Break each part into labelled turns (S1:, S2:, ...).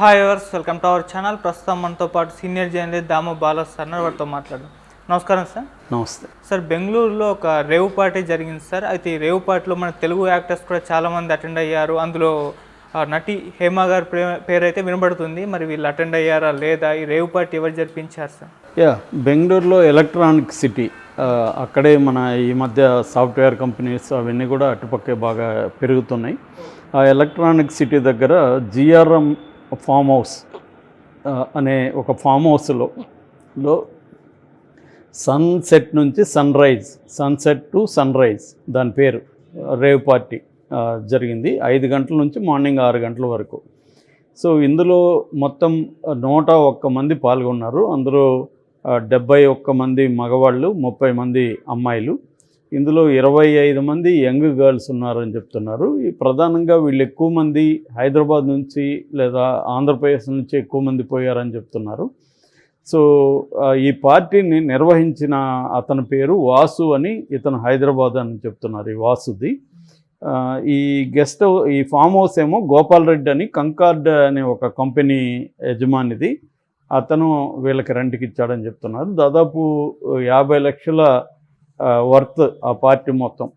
S1: Hi viewers, welcome to our channel. ప్రస్తుతం మనతో పాటు senior journalist Damu Balas sir వారితో మాట్లాడడం. నమస్కారం సార్.
S2: నమస్తే
S1: సార్, బెంగళూరులో ఒక రేవ్ పార్టీ జరిగింది సార్. అయితే ఈ రేవ్ పార్టీలో మన తెలుగు యాక్టర్స్ కూడా చాలామంది అటెండ్ అయ్యారు. అందులో నటి హేమ గారి పేరు అయితే వినబడుతుంది. మరి వీళ్ళు అటెండ్ అయ్యారా లేదా? ఈ రేవ్ పార్టీ ఎవరు జరిపించారు సార్?
S2: బెంగళూరులో ఎలక్ట్రానిక్ సిటీ, అక్కడే మన ఈ మధ్య సాఫ్ట్వేర్ కంపెనీస్ అవన్నీ కూడా అటుపక్కే బాగా పెరుగుతున్నాయి. ఆ ఎలక్ట్రానిక్ సిటీ దగ్గర జిఆర్ఎం ఫామ్ హౌస్ అనే ఒక ఫామ్ హౌస్లో సన్సెట్ నుంచి సన్సెట్ టు సన్ రైజ్ దాని పేరు రేవ్ పార్టీ జరిగింది. 5 గంటల నుంచి మార్నింగ్ 6 గంటల వరకు. సో ఇందులో మొత్తం 101 మంది పాల్గొన్నారు. అందులో 71 మంది మగవాళ్ళు, 30 మంది అమ్మాయిలు. ఇందులో 25 మంది యంగ్ గర్ల్స్ ఉన్నారని చెప్తున్నారు. ప్రధానంగా వీళ్ళు ఎక్కువ మంది హైదరాబాద్ నుంచి లేదా ఆంధ్రప్రదేశ్ నుంచి ఎక్కువ మంది పోయారని చెప్తున్నారు. సో ఈ పార్టీని నిర్వహించిన అతని పేరు వాసు అని, ఇతను హైదరాబాద్ అని చెప్తున్నారు. ఈ వాసుది ఈ ఫామ్ హౌస్ ఏమో గోపాల్ రెడ్డి అని కంకార్డ్ అనే ఒక కంపెనీ యజమానిది. అతను వీళ్ళకి రెంట్కి ఇచ్చాడని చెప్తున్నారు. దాదాపు 50 లక్షల వర్త్ ఆ పార్టీ మొత్తం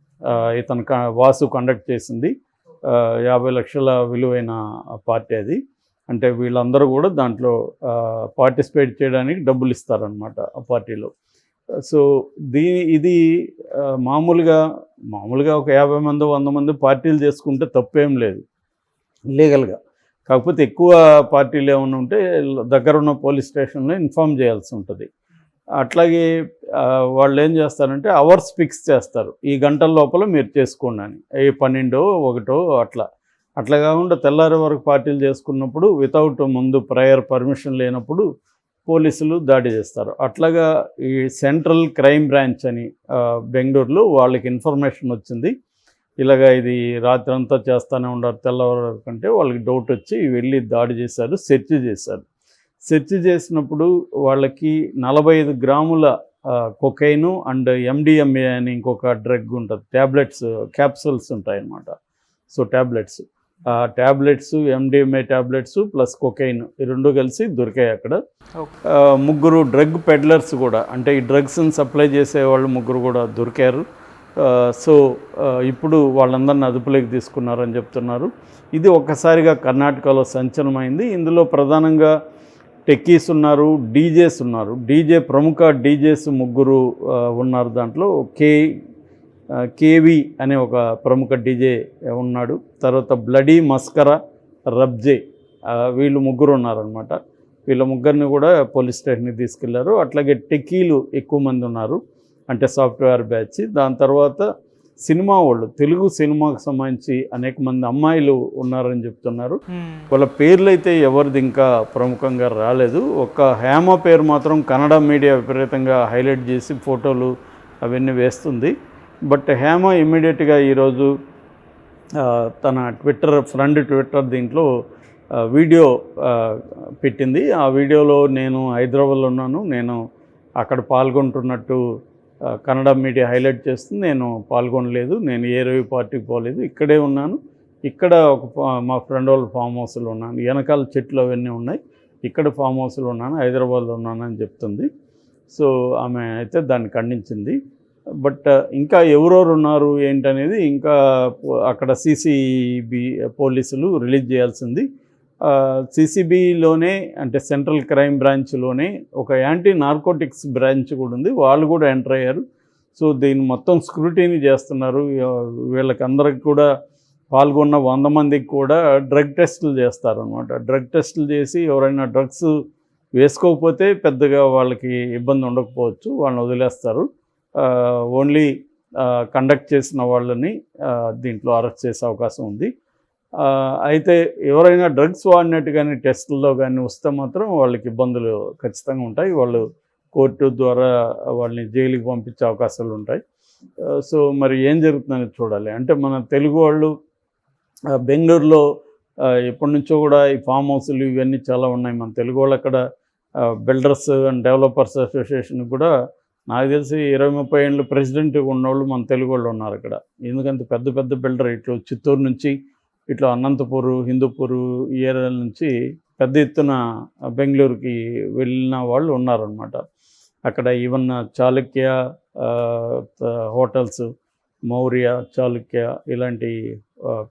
S2: ఇతను వాసు కండక్ట్ చేసింది. 50 లక్షల విలువైన పార్టీ అది. అంటే వీళ్ళందరూ కూడా దాంట్లో పార్టిసిపేట్ చేయడానికి డబ్బులు ఇస్తారనమాట ఆ పార్టీలో. సో ఇది మామూలుగా ఒక 50 మంది 100 మంది పార్టీలు చేసుకుంటే తప్పేం లేదు లీగల్గా. కాకపోతే ఎక్కువ పార్టీలు ఏమైనా ఉంటే దగ్గర ఉన్న పోలీస్ స్టేషన్లో ఇన్ఫామ్ చేయాల్సి ఉంటుంది. అట్లాగే వాళ్ళు ఏం చేస్తారంటే అవర్స్ ఫిక్స్ చేస్తారు, ఈ గంటల లోపల మీరు చేసుకోండి అని. 12, 1 అట్లా కాకుండా తెల్లారి వరకు పార్టీలు చేసుకున్నప్పుడు వితౌట్ ముందు ప్రయర్ పర్మిషన్ లేనప్పుడు పోలీసులు దాడి చేస్తారు. అట్లాగా ఈ సెంట్రల్ క్రైమ్ బ్రాంచ్ అని బెంగళూరులో వాళ్ళకి ఇన్ఫర్మేషన్ వచ్చింది. ఇలాగా ఇది రాత్రి అంతా చేస్తూనే ఉండరు, తెల్లవారు కంటే వాళ్ళకి డౌట్ వచ్చి వెళ్ళి దాడి చేశారు, సెర్చ్ చేసినప్పుడు వాళ్ళకి 45 గ్రాముల కొకైను అండ్ ఎండిఎంఏ అని ఇంకొక డ్రగ్ ఉంటుంది, క్యాప్సూల్స్ ఉంటాయన్నమాట. So tablets MDMA tablets plus cocaine ఈ 2 కలిసి దొరికాయి అక్కడ. 3 డ్రగ్ పెడ్లర్స్ కూడా, అంటే ఈ డ్రగ్స్ని సప్లై చేసే వాళ్ళు 3 కూడా దొరికారు. సో ఇప్పుడు వాళ్ళందరినీ అదుపులోకి తీసుకున్నారని చెప్తున్నారు. ఇది ఒక్కసారిగా కర్ణాటకలో సంచలనమైంది. ఇందులో ప్రధానంగా టెక్కీస్ ఉన్నారు, డీజేస్ ఉన్నారు. ప్రముఖ డీజేస్ 3 ఉన్నారు. దాంట్లో కేవి అనే ఒక ప్రముఖ డీజే ఉన్నాడు. తర్వాత బ్లడీ మస్కరా రబ్జే, వీళ్ళు 3 ఉన్నారనమాట. వీళ్ళ 3ని కూడా పోలీస్ స్టేషన్కి తీసుకెళ్లారు. అట్లాగే టెక్కీలు ఎక్కువ మంది ఉన్నారు, అంటే సాఫ్ట్వేర్ బ్యాచ్. దాని తర్వాత సినిమా వాళ్ళు, తెలుగు సినిమాకు సంబంధించి అనేక మంది అమ్మాయిలు ఉన్నారని చెప్తున్నారు. వాళ్ళ పేర్లు అయితే ఎవరిది ఇంకా ప్రముఖంగా రాలేదు. ఒక హేమ పేరు మాత్రం కన్నడ మీడియా విపరీతంగా హైలైట్ చేసి ఫోటోలు అవన్నీ వేస్తుంది. బట్ హేమ ఇమ్మీడియట్గా ఈరోజు తన ట్విట్టర్ దీంట్లో వీడియో పెట్టింది. ఆ వీడియోలో నేను హైదరాబాద్లో ఉన్నాను, నేను అక్కడ పాల్గొంటున్నట్టు కన్నడ మీడియా హైలైట్ చేస్తుంది. నేను పాల్గొనలేదు, నేను ఏ రేవ్ పార్టీకి పోలేదు, ఇక్కడే ఉన్నాను. ఇక్కడ మా ఫ్రెండ్ వాళ్ళ ఫామ్ హౌస్లో ఉన్నాను, వెనకాల చెట్లు అవన్నీ ఉన్నాయి, ఇక్కడ ఫామ్ హౌస్లో ఉన్నాను, హైదరాబాద్లో ఉన్నాను అని చెప్తుంది. సో ఆమె అయితే దాన్ని ఖండించింది. బట్ ఇంకా ఎవరెవరు ఉన్నారు ఏంటనేది ఇంకా అక్కడ సిసిబి పోలీసులు రిలీజ్ చేయాల్సింది. సిసిబిలోనే, అంటే సెంట్రల్ క్రైమ్ బ్రాంచ్లోనే ఒక యాంటీ నార్కోటిక్స్ బ్రాంచ్ కూడా ఉంది, వాళ్ళు కూడా ఎంటర్ అయ్యారు. సో దీన్ని మొత్తం స్క్రూటినీ చేస్తున్నారు. వీళ్ళకి అందరికి కూడా పాల్గొన్న 100 మందికి కూడా డ్రగ్ టెస్టులు చేస్తారనమాట. డ్రగ్ టెస్టులు చేసి ఎవరైనా డ్రగ్స్ వేసుకోకపోతే పెద్దగా వాళ్ళకి ఇబ్బంది ఉండకపోవచ్చు, వాళ్ళని వదిలేస్తారు. ఓన్లీ కండక్ట్ చేసిన వాళ్ళని దీంట్లో అరెస్ట్ చేసే అవకాశం ఉంది. అయితే ఎవరైనా డ్రగ్స్ వాడినట్టు కానీ టెస్టుల్లో కానీ వస్తే మాత్రం వాళ్ళకి ఇబ్బందులు ఖచ్చితంగా ఉంటాయి. వాళ్ళు కోర్టు ద్వారా వాళ్ళని జైలుకి పంపించే అవకాశాలు ఉంటాయి. సో మరి ఏం జరుగుతుందని చూడాలి. అంటే మన తెలుగు వాళ్ళు బెంగళూరులో ఎప్పటి నుంచో కూడా ఈ ఫామ్ హౌస్లు ఇవన్నీ చాలా ఉన్నాయి. మన తెలుగు వాళ్ళు అక్కడ బిల్డర్స్ అండ్ డెవలపర్స్ అసోసియేషన్ కూడా నాకు తెలిసి 20-30 ఏళ్ళు ప్రెసిడెంట్ ఉన్నవాళ్ళు మన తెలుగు వాళ్ళు ఉన్నారు అక్కడ. ఎందుకంటే పెద్ద బిల్డర్ ఇట్లా చిత్తూరు నుంచి ఇట్లా అనంతపూరు, హిందూపూరు ఈ ఏరియాల నుంచి పెద్ద ఎత్తున బెంగళూరుకి వెళ్ళిన వాళ్ళు ఉన్నారనమాట. అక్కడ ఈవెన్ చాళుక్య హోటల్స్, మౌర్య, చాళుక్య ఇలాంటి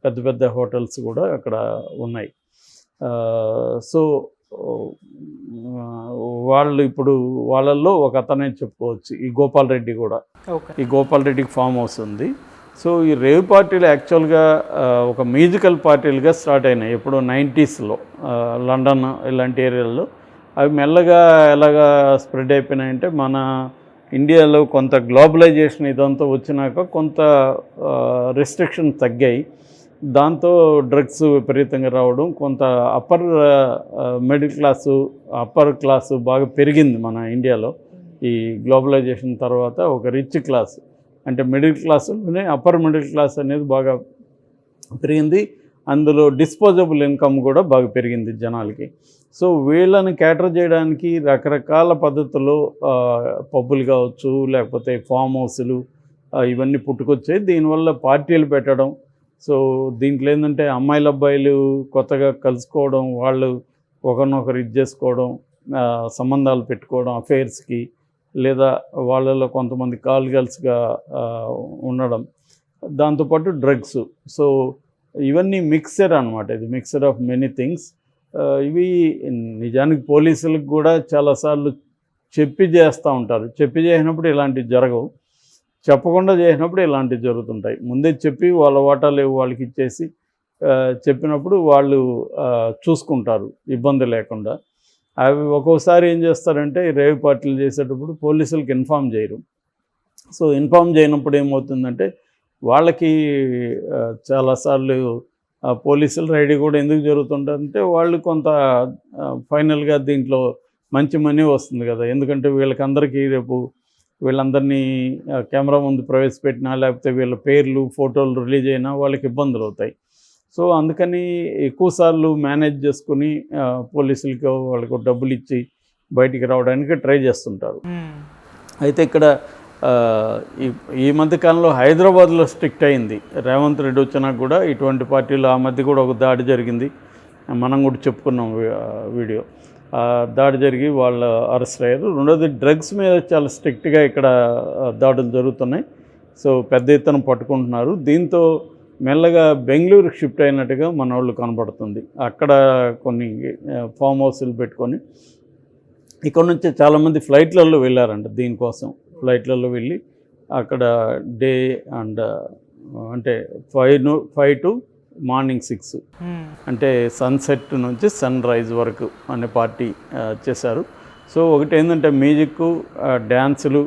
S2: పెద్ద పెద్ద హోటల్స్ కూడా అక్కడ ఉన్నాయి. సో వాళ్ళు ఇప్పుడు వాళ్ళల్లో ఒక అతనే చెప్పుకోవచ్చు, ఈ గోపాల్ రెడ్డి కూడా.
S1: ఓకే.
S2: ఈ గోపాల్ రెడ్డికి ఫామ్ హౌస్ ఉంది. సో ఈ రేవ్ పార్టీలు యాక్చువల్గా ఒక మ్యూజికల్ పార్టీలుగా స్టార్ట్ అయినాయి ఎప్పుడో 90sలో లండన్ ఇలాంటి ఏరియాల్లో. అవి మెల్లగా ఎలాగా స్ప్రెడ్ అయిపోయినాయంటే మన ఇండియాలో కొంత గ్లోబలైజేషన్ ఇదంతా వచ్చినాక కొంత రెస్ట్రిక్షన్ తగ్గాయి. దాంతో డ్రగ్స్ విపరీతంగా రావడం, కొంత మిడిల్ క్లాసు అప్పర్ క్లాసు బాగా పెరిగింది మన ఇండియాలో. ఈ గ్లోబలైజేషన్ తర్వాత ఒక రిచ్ క్లాస్ అంటే మిడిల్ క్లాసులోనే అప్పర్ మిడిల్ క్లాస్ అనేది బాగా పెరిగింది. అందులో డిస్పోజబుల్ ఇన్కమ్ కూడా బాగా పెరిగింది జనాలకి. సో వీళ్ళని క్యాటర్ చేయడానికి రకరకాల పద్ధతుల్లో పబ్బులు కావచ్చు, లేకపోతే ఫామ్ హౌస్లు ఇవన్నీ పుట్టుకొచ్చాయి. దీనివల్ల పార్టీలు పెట్టడం. సో దీంట్లో ఏంటంటే అమ్మాయిలు అబ్బాయిలు కొత్తగా కలుసుకోవడం, వాళ్ళు ఒకరినొకరు ఇది చేసుకోవడం, సంబంధాలు పెట్టుకోవడం అఫైర్స్కి, లేదా వాళ్ళలో కొంతమంది కాల్ గర్ల్స్గా ఉండడం, దాంతోపాటు డ్రగ్స్. సో ఇవన్నీ మిక్సర్ అనమాట. ఇది మిక్సర్ ఆఫ్ మెనీ థింగ్స్. ఇవి నిజానికి పోలీసులకు కూడా చాలాసార్లు చెప్పి చేస్తూ ఉంటారు. చెప్పి చేసినప్పుడు ఇలాంటివి జరగవు, చెప్పకుండా చేసినప్పుడు ఇలాంటివి జరుగుతుంటాయి. ముందే చెప్పి వాళ్ళ వాటాలు వాళ్ళకి ఇచ్చేసి చెప్పినప్పుడు వాళ్ళు చూసుకుంటారు ఇబ్బంది లేకుండా. అవి ఒక్కోసారి ఏం చేస్తారంటే రేవ్ పార్టీలు చేసేటప్పుడు పోలీసులకు ఇన్ఫామ్ చేయరు. సో ఇన్ఫామ్ చేయనప్పుడు ఏమవుతుందంటే వాళ్ళకి చాలాసార్లు పోలీసుల రైడ్ కూడా ఎందుకు జరుగుతుంటుందంటే వాళ్ళు కొంత ఫైనల్గా దీంట్లో మంచి మనీ వస్తుంది కదా. ఎందుకంటే వీళ్ళకందరికీ రేపు వీళ్ళందరినీ కెమెరా ముందు ప్రవేశపెట్టినా, లేకపోతే వీళ్ళ పేర్లు ఫోటోలు రిలీజ్ అయినా వాళ్ళకి ఇబ్బందులు అవుతాయి. సో అందుకని ఎక్కువసార్లు మేనేజ్ చేసుకుని పోలీసులకి వాళ్ళకు డబ్బులు ఇచ్చి బయటికి రావడానికి ట్రై చేస్తుంటారు. అయితే ఇక్కడ ఈ మధ్యకాలంలో హైదరాబాద్లో స్ట్రిక్ట్ అయింది. రేవంత్ రెడ్డి వచ్చినాక కూడా ఇటువంటి పార్టీలు ఆ మధ్య కూడా ఒక దాడి జరిగింది, మనం కూడా చెప్పుకున్నాం వీడియో. దాడి జరిగి వాళ్ళు అరెస్ట్ అయ్యారు. రెండోది డ్రగ్స్ మీద చాలా స్ట్రిక్ట్గా ఇక్కడ దాడులు జరుగుతున్నాయి. సో పెద్ద ఎత్తున పట్టుకుంటున్నారు. దీంతో మెల్లగా బెంగళూరుకి షిఫ్ట్ అయినట్టుగా మన వాళ్ళు కనబడుతుంది. అక్కడ కొన్ని ఫామ్ హౌస్లు పెట్టుకొని ఇక్కడ నుంచి చాలామంది ఫ్లైట్లలో వెళ్ళారంట దీనికోసం. ఫ్లైట్లలో వెళ్ళి అక్కడ డే అండ్ అంటే 5 to మార్నింగ్ 6 అంటే సన్సెట్ నుంచి సన్ రైజ్ వరకు అనే పార్టీ చేశారు. సో ఒకటి ఏంటంటే మ్యూజిక్, డ్యాన్సులు,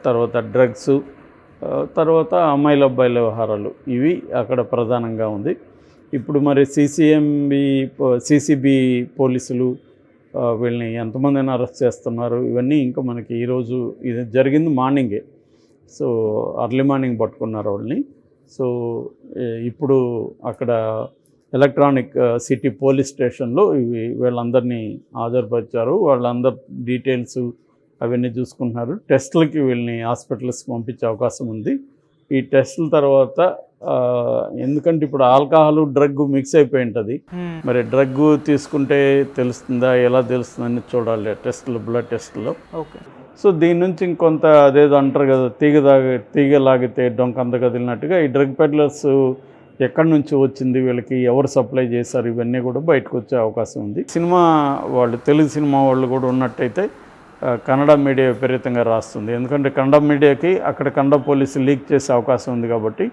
S2: తర్వాత డ్రగ్స్, తర్వాత అమ్మాయిల అబ్బాయిల వ్యవహారాలు, ఇవి అక్కడ ప్రధానంగా ఉంది. ఇప్పుడు మరి సిసిబి పోలీసులు వీళ్ళని ఎంతమందిని అరెస్ట్ చేస్తున్నారు, ఇవన్నీ ఇంకా మనకి ఈరోజు ఇది జరిగింది మార్నింగే. సో అర్లీ మార్నింగ్ పట్టుకున్నారు వాళ్ళని. సో ఇప్పుడు అక్కడ ఎలక్ట్రానిక్ సిటీ పోలీస్ స్టేషన్లో వీళ్ళందరినీ హాజరుపరిచారు. వాళ్ళందరి డీటెయిల్స్ అవన్నీ చూసుకుంటున్నారు. టెస్టులకి వీళ్ళని హాస్పిటల్స్కి పంపించే అవకాశం ఉంది. ఈ టెస్టుల తర్వాత ఎందుకంటే ఇప్పుడు ఆల్కహాల్ డ్రగ్ మిక్స్ అయిపోయి ఉంటుంది, మరి డ్రగ్ తీసుకుంటే తెలుస్తుందా, ఎలా తెలుస్తుందని చూడాలి టెస్టులు, బ్లడ్ టెస్టులో.
S1: ఓకే.
S2: సో దీని నుంచి ఇంకొంత అదేదో అంటారు కదా, తీగ లాగితే డొంకంత కదిలినట్టుగా ఈ డ్రగ్ పెడ్లర్స్ ఎక్కడి నుంచి వచ్చింది, వీళ్ళకి ఎవరు సప్లై చేశారు, ఇవన్నీ కూడా బయటకు వచ్చే అవకాశం ఉంది. సినిమా వాళ్ళు, తెలుగు సినిమా వాళ్ళు కూడా ఉన్నట్టయితే కన్నడ మీడియా విపరీతంగా రాస్తుంది. ఎందుకంటే కన్నడ మీడియాకి అక్కడ కన్నడ పోలీసు లీక్ చేసే అవకాశం ఉంది కాబట్టి.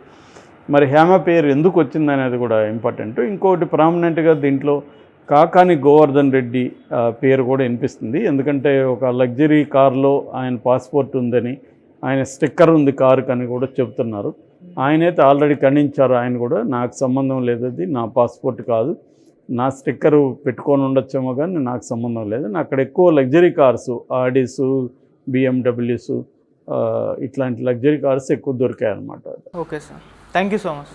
S2: మరి హేమ పేరు ఎందుకు వచ్చింది అనేది కూడా ఇంపార్టెంట్. ఇంకోటి ప్రామినెంట్గా దీంట్లో కాకాని గోవర్ధన్ రెడ్డి పేరు కూడా వినిపిస్తుంది. ఎందుకంటే ఒక లగ్జరీ కార్లో ఆయన పాస్పోర్ట్ ఉందని, ఆయన స్టిక్కర్ ఉంది కారుకి అని కూడా చెప్తున్నారు. ఆయనైతే ఆల్రెడీ ఖండించారు. ఆయన కూడా నాకు సంబంధం లేదు, అది నా పాస్పోర్ట్ కాదు, నా స్టిక్కరు పెట్టుకొని ఉండొచ్చేమో కానీ నాకు సంబంధం లేదు. అక్కడ ఎక్కువ లగ్జరీ కార్సు, ఆడీసు, బిఎండబ్ల్యూస్, ఇట్లాంటి లగ్జరీ కార్స్ ఎక్కువ దొరికాయి అన్నమాట.
S1: Okay sir, thank you so much.